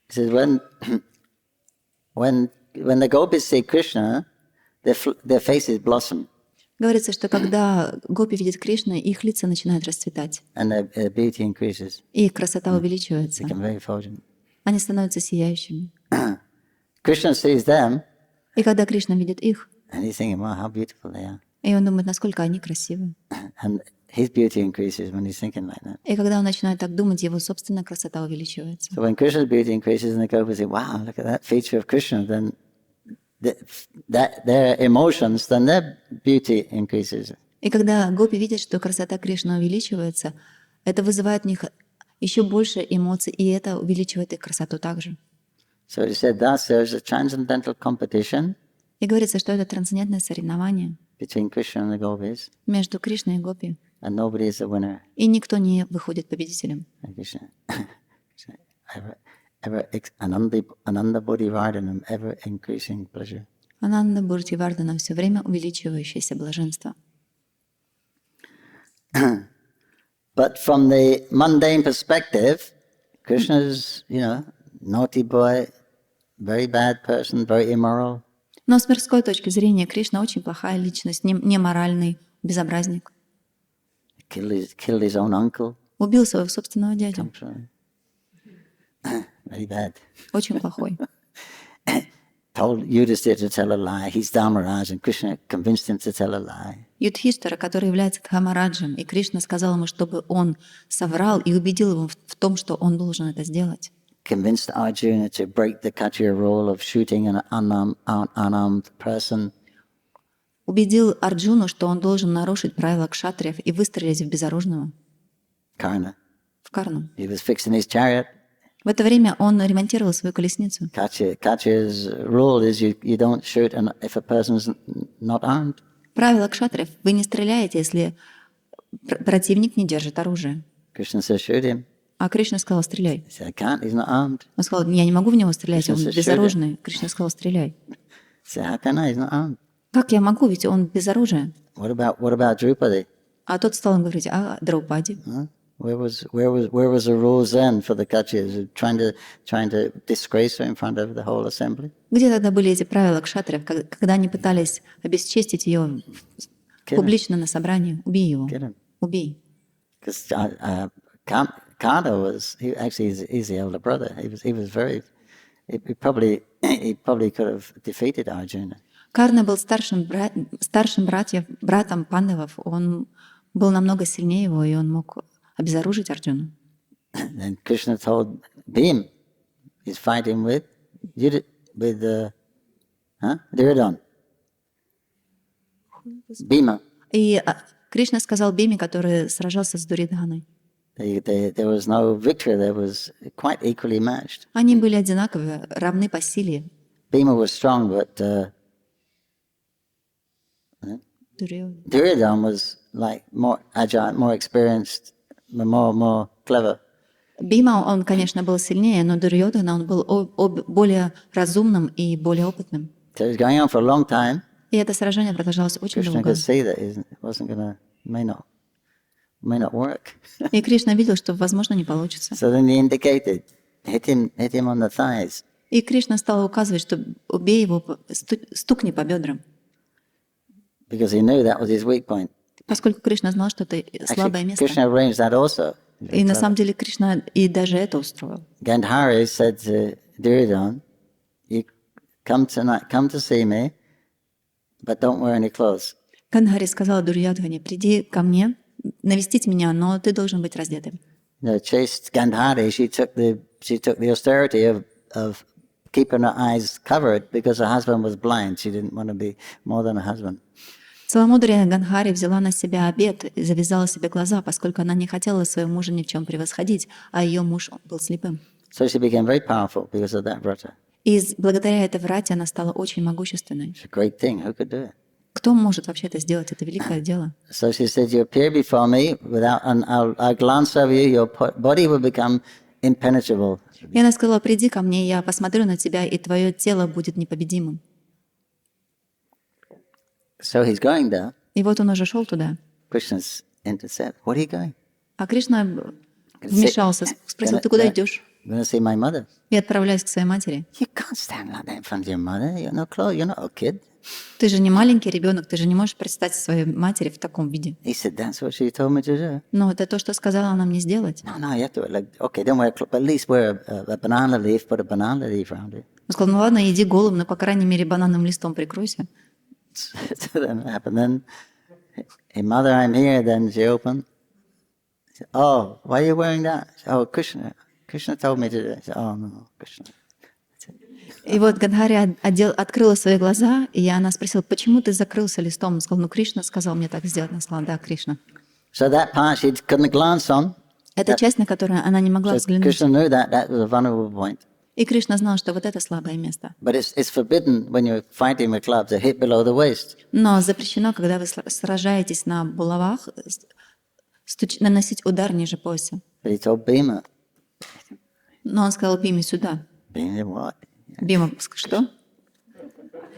He says when the gopis see Krishna, their faces blossom. Говорится, что когда гопи видят Кришну, их лица начинают расцветать. And their beauty increases. И их красота увеличивается. Become very effulgent. Они становятся сияющими. Krishna sees them, И когда Кришна видит их, and he's thinking, wow, how beautiful they are. и он думает, насколько они красивы. And his beauty increases when he's thinking like that. И когда он начинает так думать, его собственная красота увеличивается. So when Krishna's beauty increases and the gopis say, wow, look at that feature of Krishna, then their emotions, then their beauty increases. И когда гопи видят, что красота Кришны увеличивается, это вызывает в них еще больше эмоций, и это увеличивает их красоту также. So it said thus there's a transcendental competition И говорится, что это трансцендентное соревнование between Krishna and the gopis, между Кришной и гопи, and nobody is the winner. и никто не выходит победителем. And Krishna, Ananda Bodhivardhanam, ever increasing pleasure. Ананда Бурти Вардана, все время увеличивающееся блаженство. But from the mundane perspective, Krishna's, naughty boy, very bad person, very immoral. Но с мирской точки зрения Кришна очень плохая личность, неморальный, безобразник. Killed his own uncle. Убил своего собственного дядю. Very bad. Очень плохой. Told Yudhishthira to tell a lie. He's Dharmaraj, and Krishna convinced him to tell a lie. Юдхиштхара, который является Дхамараджем, и Кришна сказал ему, чтобы он соврал и убедил его в том, что он должен это сделать. Convinced Arjuna to break the Kshatriya rule of shooting an unarmed person. Убедил Арджуну, что он должен нарушить правила кшатриев и выстрелить в безоружного. Karna. В Карну. He was fixing his chariot. В это время он ремонтировал свою колесницу. Kshatriya's rule is you don't shoot if a person's not armed. Правило кшатриев: вы не стреляете, если противник не держит оружие. Krishna says, shoot him. А Кришна сказал: стреляй. He said, I can't, he's not armed. Он сказал: я не могу в него стрелять, он Krishna says, безоружный. Кришна сказал: стреляй. He said, how can I? He's not armed. Как я могу, ведь он без оружия? What about Draupadi? А тот стал им говорить: а Драупади? Huh? Where was the rules then for the Kshatriyas, trying to disgrace her in front of the whole assembly? Где тогда были эти правила кшатриев, когда они пытались обесчестить ее публично на собрании? Убей его. Убей. Because Kanda he's the elder brother. He probably could have defeated Arjuna. Карна был старшим братом Пандавов. Он был намного сильнее его, и он мог обезоружить Арджуну. Then Krishna told Bhim, he's fighting with Duryodhana. Bhima. И Кришна сказал Биме, который сражался с Дуридханой. There was no victory. There was quite equally matched. Они были одинаковы, равны по силе. Bhima was strong, but Duryodhana was like more agile, more experienced, more clever. Бима, он, конечно, был сильнее, но Дурьёдхана, он был более разумным и более опытным. So it was going on for a long time. И это сражение продолжалось очень Krishna долго. could see that it wasn't gonna, may not work. И Кришна видел, что, возможно, не получится. So then he indicated, hit him on the thighs. И Кришна стал указывать, что убей его, стукни по бедрам. Because he knew that was his weak point. Поскольку Кришна знал, что это слабое Actually, место. Krishna arranged that also. И на самом деле Кришна и даже это устроил. Gandhari said to Duryodhana, you come to see me, but don't wear any clothes. Гандхари сказала Дурьёдхане: приди ко мне, навестить меня, но ты должен быть раздетым. Chaste Gandhari, she took the austerity of keeping her eyes covered because her husband was blind. She didn't want to be more than a husband. Целомудрие Гандхари взяла на себя обет и завязала себе глаза, поскольку она не хотела своего мужа ни в чем превосходить, а ее муж был слепым. So she became very powerful because of that vrata. И благодаря этой врате она стала очень могущественной. It's a great thing. Who could do it? Кто может вообще это сделать? Это великое дело. So she said, you appear before me and I'll glance over you, your body will become impenetrable. И она сказала: приди ко мне, я посмотрю на тебя, и твое тело будет непобедимым. So he's going there. И вот он уже шел туда. Krishna's intercept. What are you going? А Кришна вмешался, спросил: ты куда идешь? I'm going to see my mother. И отправляюсь к своей матери. You can't stand like that in front of your mother. You're no clothes. You're not a kid. Ты же не маленький ребенок, ты же не можешь предстать своей матери в таком виде. He said, that's what she told me to do. Но это то, что сказала она мне сделать. No, you have to, okay, don't wear a cloth, but at least wear a banana leaf, put a banana leaf around it. Он сказал: ну ладно, иди голым, но по крайней мере банановым листом прикройся. So then what happened? Then, hey, mother, I'm here. Then she opened. She said, oh, why are you wearing that? She said, oh, Krishna. Krishna told me to do it. I said, oh, no, Krishna. И вот Гандхари открыла свои глаза, и она спросила: почему ты закрылся листом? Он сказал: ну Кришна сказал мне так сделать. Она сказала: да, Кришна. So that part she couldn't glance on. Это часть, на которую она не могла So взглянуть. Krishna knew that was a vulnerable point. И Кришна знал, что вот это слабое место. But it's forbidden when you're fighting with clubs to hit below the waist. Но запрещено, когда вы сражаетесь на булавах, наносить удар ниже пояса. But he told Bhima. Но он сказал: Биме, сюда. Bhima, what? Бима, что?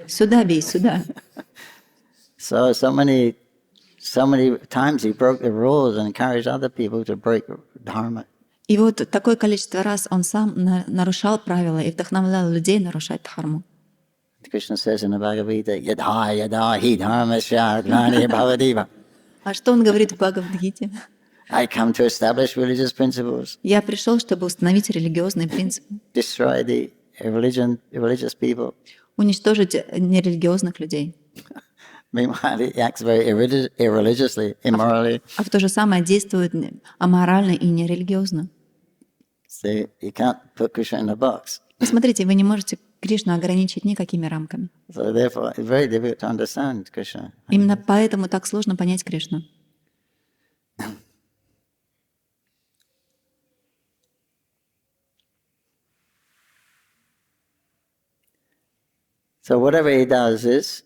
Сюда бей, сюда. So many times he broke the rules and encouraged other people to break dharma. И вот такое количество раз он сам нарушал правила и вдохновлял людей нарушать дхарму. Krishna says in the Bhagavata, yadha yadha hi dharmasya glani bhavadiva. А что он говорит в Бхагавадгите? I come to establish religious principles, Я пришел, чтобы установить религиозные принципы, destroy the religious people. уничтожить нерелигиозных людей. Meanwhile, he acts very irreligiously, immorally. А в то же самое действует аморально и нерелигиозно. So you can't put Krishna in a box. Смотрите, вы не можете Кришну ограничить никакими рамками. So therefore, it's very difficult to understand Krishna. Именно поэтому так сложно понять Кришну. So whatever he does is,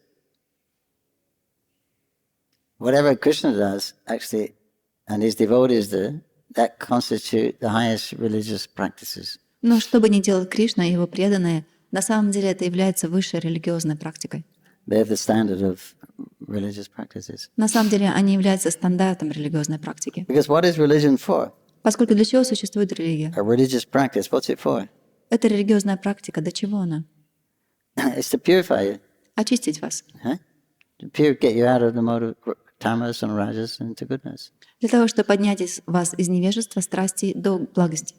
whatever Krishna does, actually, and his devotees do, that constitute the highest religious practices. Но что бы ни делал Кришна и его преданные, на самом деле это является высшей религиозной практикой. They're the standard of religious practices. На самом деле они являются стандартом религиозной практики. Because what is religion for? Поскольку для чего существует религия? A religious practice, what's it for? Это религиозная практика. Для чего она? It's to purify you. Очистить вас. Huh? To get you out of the mode of tamas and rajas into goodness. Для того, чтобы поднять вас из невежества, страсти до благости.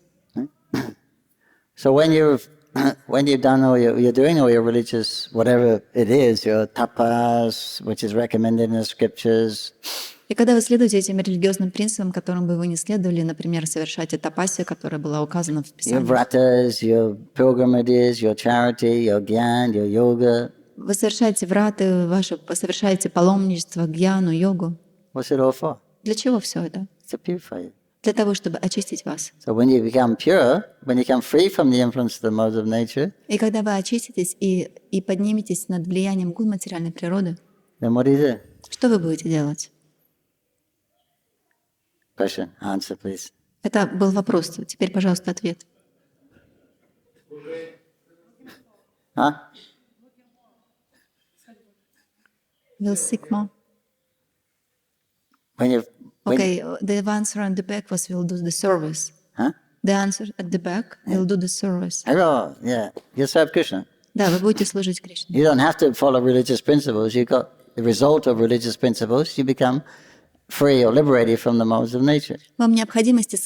So when you've done you're doing all your religious, whatever it is, your tapas, which is recommended in the scriptures. И когда вы следуете этим религиозным принципам, которым бы вы не следовали, например, совершаете тапасию, которая была указана в Писании. Your vratas, your pilgrimages, your charity, your gyan, your yoga. Вы совершаете враты, совершаете паломничество, гьяну, йогу. What's it all for? Для чего все это? It's to purify you. Для того, чтобы очистить вас. So when you become pure, when you come free from the influence of the modes of nature, И когда вы очиститесь и подниметесь над влиянием гун материальной природы, then what do you do? что вы будете делать? Question. Answer, please. Это был вопрос. Теперь, пожалуйста, ответ. Huh? Will seek more. When Okay, the answer on the back was will do the service. Huh? The answer at the back will do the service. Oh, yeah. You serve Krishna. Да, вы будете служить Кришне. You don't have to follow religious principles. You got the result of religious principles. You become free or liberated from the modes of nature. Вам необходимости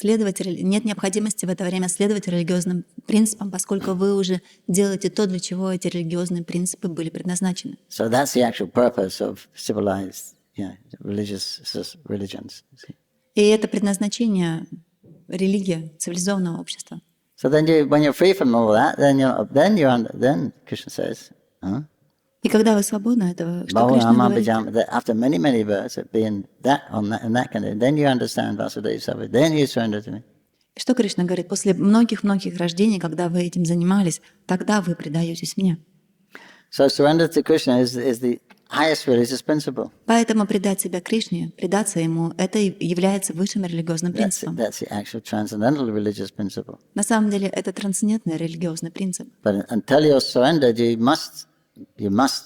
нет необходимости в это время следовать религиозным принципам, поскольку вы уже делаете то, для чего эти религиозные принципы были предназначены. So that's the actual purpose of civilized, religions. И это предназначение религии, цивилизованного общества. So then, when you're free from all that, then Krishna says, И когда вы свободны от этого, что Кришна говорит? after many births of being in that condition, then you understand Vasudeva Sarva, then you surrender to me. И что Кришна говорит? После многих-многих рождений, когда вы этим занимались, тогда вы предаетесь мне. So surrender to Krishna is the highest religious principle. Поэтому предать себя Кришне, предаться Ему, это является высшим религиозным принципом. That's the actual transcendental religious principle. На самом деле это трансцендентный религиозный принцип. But until you're surrendered, you must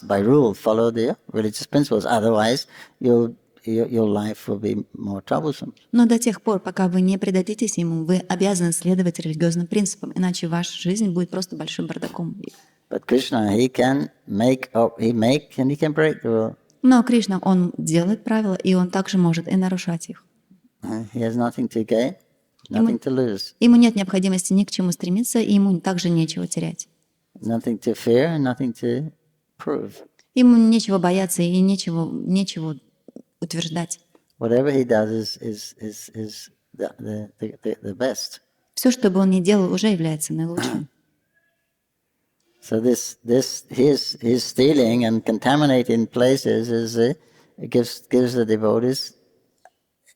by rule follow the religious principles. Otherwise, your life will be more troublesome. Но до тех пор, пока вы не предадитесь Ему, вы обязаны следовать религиозным принципам, иначе ваша жизнь будет просто большим бардаком. But Krishna, he can make and he can break the rule. Но Кришна, Он делает правила, и Он также может и нарушать их. He has nothing to gain, nothing to lose. Ему нет необходимости ни к чему стремиться, и Ему также нечего терять. Nothing to fear and nothing to prove. Ему нечего бояться и нечего утверждать. Whatever he does is the best. Все, что бы он ни делал, уже является наилучшим. So his stealing and contaminating places gives the devotees,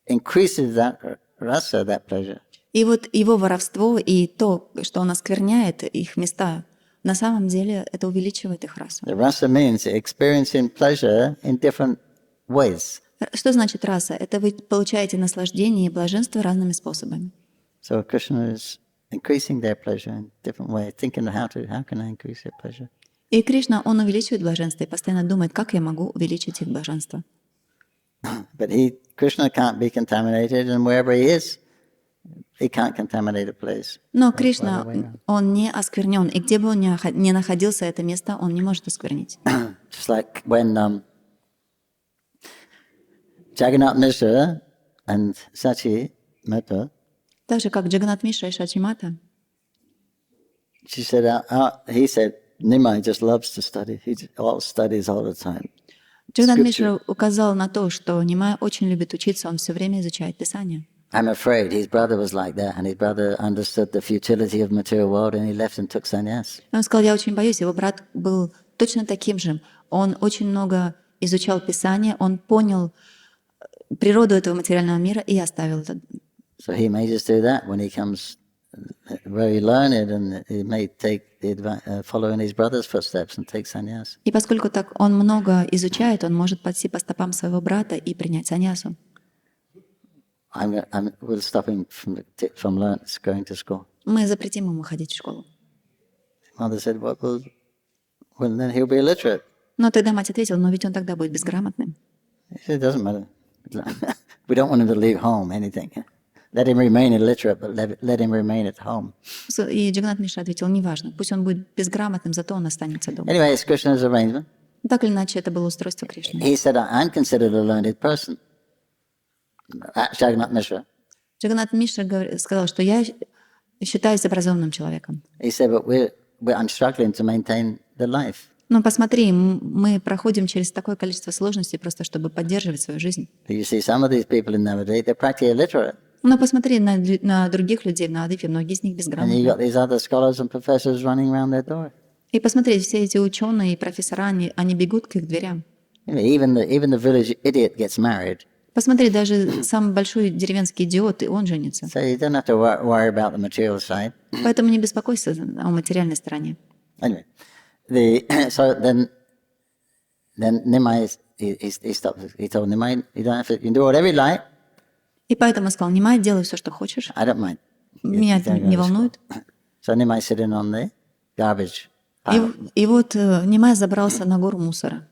increases that rasa, that pleasure. И вот его воровство и то, что он оскверняет их места, на самом деле это увеличивает их расу. The rasa means experiencing pleasure in different ways. Что значит раса? Это вы получаете наслаждение и блаженство разными способами. So Krishna is increasing their pleasure in different ways, thinking how can I increase their pleasure. И Кришна, Он увеличивает блаженство и постоянно думает, как я могу увеличить их блаженство. But Krishna can't be contaminated, and wherever he is, he can't contaminate a place. Но Кришна, Он не осквернен, и где бы он ни находился, это место Он не может осквернить. Just like when Jagannath Mishra and Sachi Mata, Так же, как Джаганнат Мишра и Шачимата, he said, Nimai just loves to study. He all studies all the time. Джаганнат Мишра указал на то, что Нимай очень любит учиться, он все время изучает Писание. I'm afraid his brother was like that, and his brother understood the futility of material world, and he left and took sannyas. Он сказал, я очень боюсь, его брат был точно таким же. Он очень много изучал Писание, он понял природу этого материального мира и оставил это. So he may just do that when he comes very learned, and he may follow in his brother's footsteps and take sannyas. И поскольку так он много изучает, он может пойти по стопам своего брата и принять саньясу. We'll stop him from going to school. Мы запретим ему ходить в школу. Mother said, well, then he'll be illiterate. Но тогда мать ответила, но ведь он тогда будет безграмотным. He said, it doesn't matter. We don't want him to leave home, anything. Let him remain illiterate, but let him remain at home. И Джаганнат Мишра ответил, неважно, пусть он будет безграмотным, зато он останется дома. Anyway, it's Krishna's arrangement. Так или иначе, это было устройство Кришны. He said, I'm considered a learned person. Jagannath Mishra. Джаганнат Мишра сказал, что я считаюсь образованным человеком. He said, but I'm struggling to maintain the life. Но посмотри, мы проходим через такое количество сложностей, просто чтобы поддерживать свою жизнь. You see, some of these people in nowadays, they're practically illiterate. Но посмотри на других людей в Навадвипе, многие из них And you безграмотны. got these other scholars and professors running around their door. И посмотри, все эти ученые и профессора, они бегут к их дверям. Even the village idiot gets married. Посмотри, даже самый большой деревенский идиот, и он женится. So you don't have to worry about the material side. Поэтому не беспокойся о материальной стороне. Anyway, so then Nimai he stopped. He told Nimai, you can do whatever you like. И поэтому он сказал, Нимай, делай все, что хочешь. I don't mind. Меня You это don't go не to school. волнует. So Nimai sitting on the garbage И, pile. и вот Нимай забрался на гору мусора.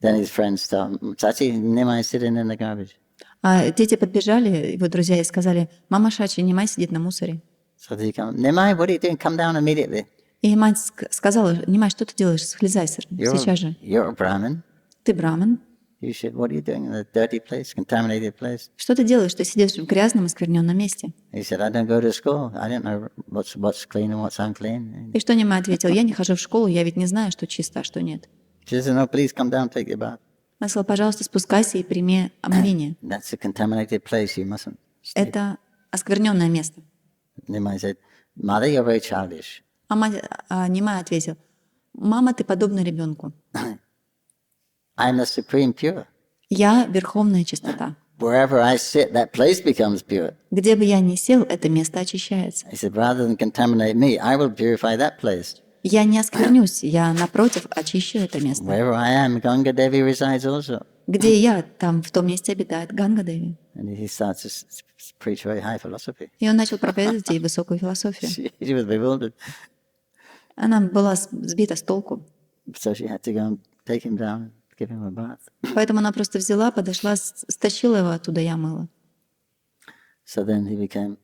Then his friends start, Chachi, Nimai sitting in the garbage. А дети подбежали, его друзья, и сказали, мама Шачи, Нимай сидит на мусоре. So they come, Nimai, what are you doing? Come down immediately. И мать сказала, Нимай, что ты делаешь? Слезай сейчас же. You're a Brahmin. Ты браман. You should, what are you doing in a dirty place, contaminated place? Что ты делаешь? Ты сидишь в грязном и скверненном месте. He said, I don't go to school. I don't know what's clean and what's unclean. И что Нимай ответил? Я не хожу в школу, я ведь не знаю, что чисто, а что нет. She said, no, please come down, take your bath. Она сказала, пожалуйста, спускайся и прими омовение. That's a contaminated place. You mustn't. Это оскверненное место. Nimai said, Mother, you're very childish. Нимай ответил, мама, ты подобна ребенку. I'm the supreme pure. Я верховная чистота. Wherever I sit, that place becomes pure. Где бы я ни сел, это место очищается. He said, rather than contaminate me, I will purify that place. Я не осквернюсь, я, напротив, очищу это место. Wherever I am, Ganga Devi resides also. Где я, там, в том месте обитает Ганга-деви. And he starts to preach very high philosophy. И он начал проповедовать ей высокую философию. She was bewildered. Она была сбита с толку. So she had to go and take him down, give him a bath. Поэтому она просто взяла, подошла, стащила его оттуда, я мыла. So then he became,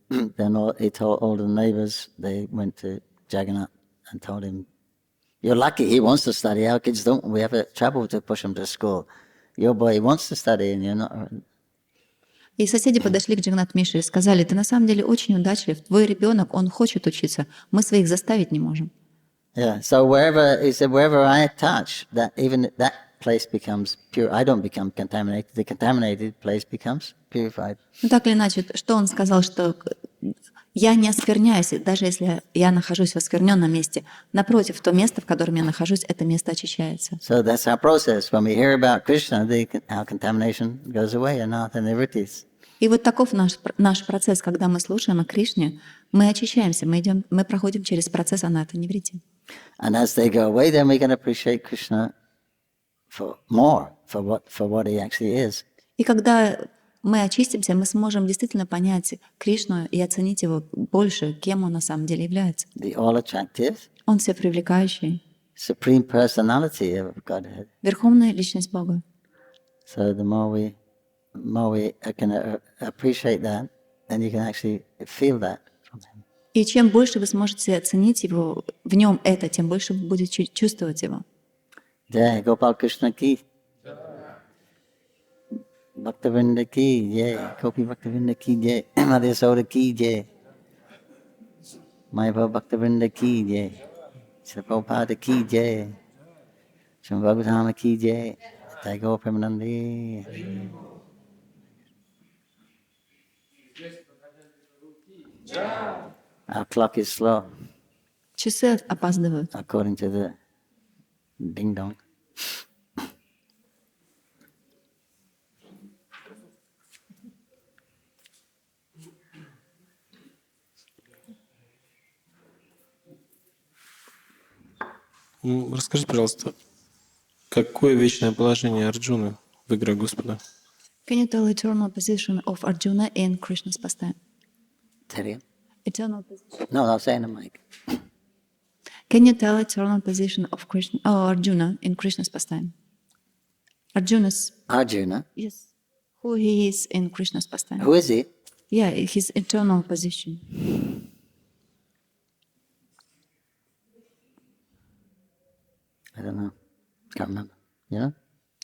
he told all the neighbors, they went to Jagannath and told him, you're lucky, he wants to study, our kids don't, we have trouble to push him to school. Your boy wants to study and you're not. И соседи подошли к Джаганнат Мише и сказали, ты на самом деле очень удачлив, твой ребенок, он хочет учиться, мы своих заставить не можем. Yeah, so he said, wherever I touch, that even that place becomes pure. I don't become contaminated. The contaminated place becomes purified. Ну так или иначе, что он сказал, что я не оскверняюсь, даже если я нахожусь в оскверненном месте. Напротив, то место, в котором я нахожусь, это место очищается. So that's our process. When we hear about Krishna, our contamination goes away, anartha nivrittis. И вот таков наш процесс, когда мы слушаем о Кришне, мы очищаемся, мы проходим через процесс анарта-ниврити. And as they go away, then we can appreciate Krishna for what he actually is. И когда мы очистимся, мы сможем действительно понять Кришну и оценить его больше, кем он на самом деле является. The all-attractive, Он всепривлекающий, supreme personality of Godhead. верховная личность Бога. So the more we can appreciate that, then you can actually feel that from him. И чем больше вы сможете оценить его, в нем это, тем больше вы будете чувствовать его. Jai Gopal Krishna ki. Bhaktivinoda ki jai. Gopi Bhaktivinoda ki jai. Madhya Soda ki jai. Mayapur Bhaktivinoda ki jai. Shri Prabhupada ki jai. Shrimad Bhagavatam ki jai. Jai Gaur Premanandi. Our clock is slow, Часы опаздывают. according to the ding dong. Расскажите, пожалуйста, какое вечное положение Арджуны в играх Господа? Can you tell eternal position of Arjuna in Krishna's pastime? Tell you? Eternal position. No, I'll say in the mic. Can you tell eternal position of Krishna, Arjuna in Krishna's pastime? Arjuna's, Arjuna. yes, who he is in Krishna's pastime. Who is he? Yeah, his eternal position. I don't know. Can't remember. You know?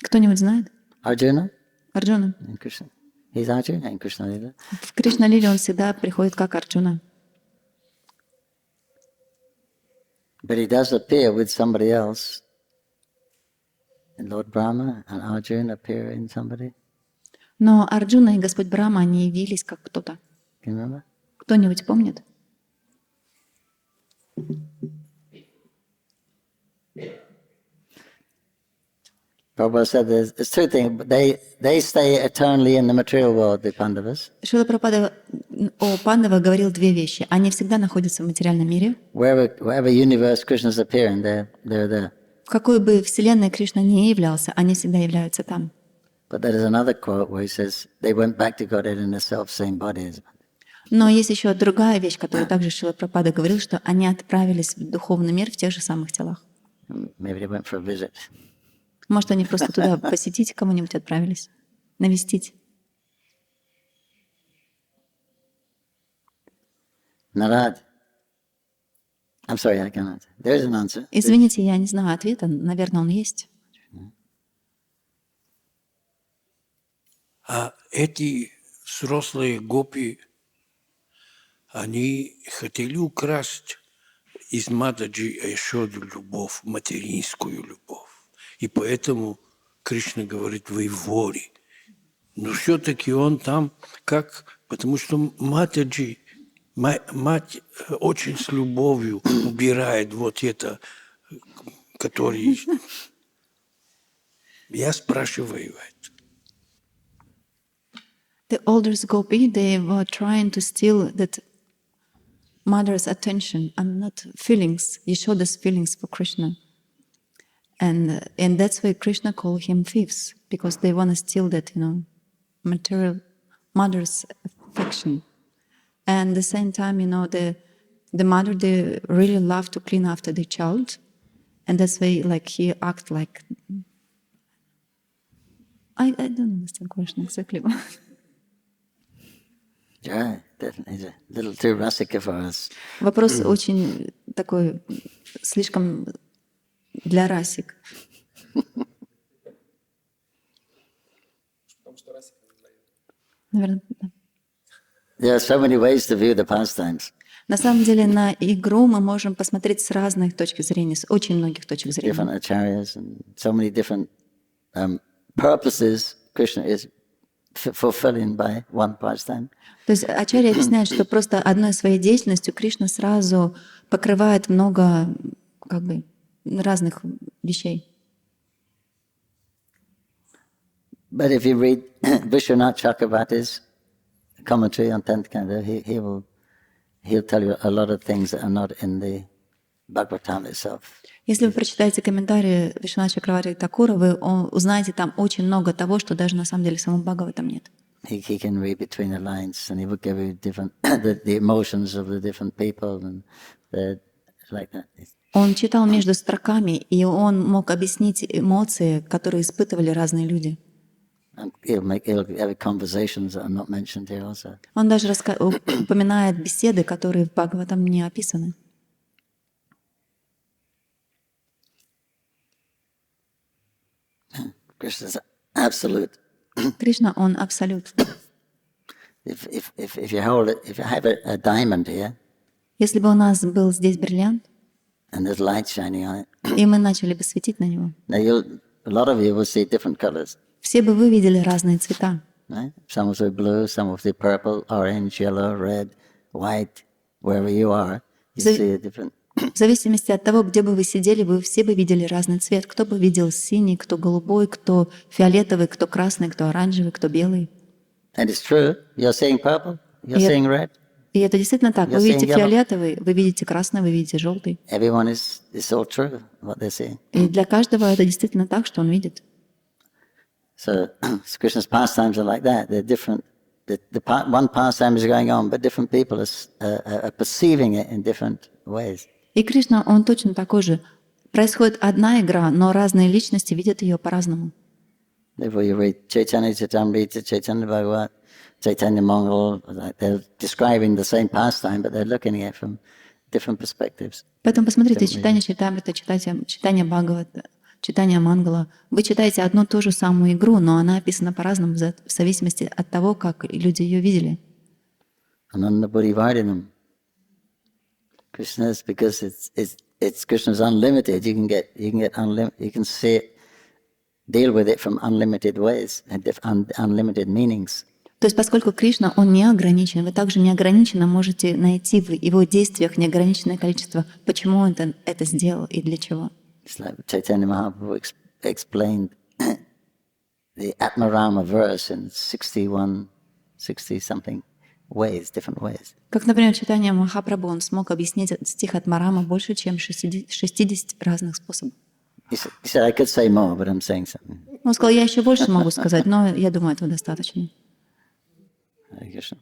Кто-нибудь знает? Arjuna Арджуна. and Krishna. He's Arjuna and Krishna Lila. В Кришна-лиле он всегда приходит как Арджуна. But he does appear with somebody else. And Lord Brahma and Arjuna appear in somebody. Но Арджуна и Господь Брахма, они явились как кто-то. Can you remember? Кто-нибудь помнит? Prabhupada said there's two things. They stay eternally in the material world, the Pandavas. Шрила Прабхупада о Пандавах говорил две вещи. Они всегда находятся в материальном мире. Wherever universe Krishna's appearing, they're there. В какой бы вселенной Кришна ни являлся, они всегда являются там. But there is another quote where he says, they went back to Godhead in the self-same bodies. Но есть еще другая вещь, которую также Шрила Прабхупада говорил, что они отправились в духовный мир в тех же самых телах. Maybe they went for a visit. Может, они просто туда посетить кому-нибудь отправились, навестить. Narad. I'm sorry, I cannot. There is an answer. Извините, я не знаю ответа, наверное, он есть. А эти взрослые гопи, они хотели украсть из Матаджи Яшоды любовь, материнскую любовь. И поэтому Кришна говорит, вы вори. Но все-таки он там как... Потому что Матаджи, мать очень с любовью убирает вот это, который... Я спрашиваю это. The elders gopi, they were trying to steal that mother's attention and not feelings, Yashoda's feelings for Krishna. And that's why Krishna called him thieves, because they want to steal that, material mother's affection. And at the same time, the mother, they really love to clean after the child. And that's why he act like... I don't understand question exactly. Yeah, definitely. It's a little too rustic for us. Вопрос очень такой, слишком для расик. Наверное, да. There are so many ways to view the pastimes. На самом деле на игру мы можем посмотреть с разных точек зрения, с очень многих точек зрения. Different acharyas and so many different purposes Krishna is fulfilling by one pastime. То есть ачарья объясняет, что просто одной своей деятельностью Кришна сразу покрывает много разных вещей. But if you read Vishwanath Chakravarti's commentary on 10th canto, he'll tell you a lot of things that are not in the Bhagavatam itself. Если вы прочитаете комментарии Вишванатха Чакраварти Такура, вы узнаете там очень много того, что даже на самом деле в самом Бхагаватам нет. He can read between the lines, and he will give you different the emotions of the different people, and like that. Он читал между строками, и он мог объяснить эмоции, которые испытывали разные люди. And he'll have conversations that are not mentioned here also. Он даже упоминает беседы, которые в Бхагаватам не описаны. Krishna is absolute. Кришна, он абсолют. If you hold it, if you have a diamond here, Если бы у нас был здесь бриллиант, and there's light shining on it, и мы начали бы светить на него, now a lot of you will see different colors. все бы вы видели разные цвета. Right? Some will see blue, some will see purple, orange, yellow, red, white. Wherever you are, you see a different. В зависимости от того, где бы вы сидели, вы все бы видели разный цвет. Кто бы видел синий, кто голубой, кто фиолетовый, кто красный, кто оранжевый, кто белый. And it's true. You're seeing purple. You're seeing red. И это действительно так. Вы видите фиолетовый, вы видите красный, вы видите желтый. Everyone is. It's all true what they're seeing. И для каждого это действительно так, что он видит. So Krishna's pastimes are like that. They're different. One pastime is going on, but different people are perceiving it in different ways. И Кришна, он точно такой же. Происходит одна игра, но разные личности видят ее по-разному. Therefore, you read Caitanya-charitamrita, Caitanya-Bhagavatam, Caitanya-Mongol, they're describing the same pastime, but they're looking at it from different perspectives. Поэтому посмотрите Чайтанья-чаритамрита, Чайтанья-Бхагавата, Чайтанья-Мангала. Вы читаете одну ту же самую игру, но она описана по-разному в зависимости от того, как люди ее видели. Krishna's, because it's Krishna's unlimited. You can see it, deal with it from unlimited ways and unlimited meanings. То есть, поскольку Кришна, он не ограничен, вы также неограниченно можете найти в его действиях неограниченное количество, почему он это сделал и для чего. It's like Caitanya-Mahaprabhu explained the Atmarama verse in 60-something ways, different ways. Как, например, Чайтанья Махапрабху, он смог объяснить стих от Марама больше, чем 60 разных способов. He said, I could say more, but I'm saying something. Он сказал, я еще больше могу сказать, но я думаю, этого достаточно. Hare Krishna.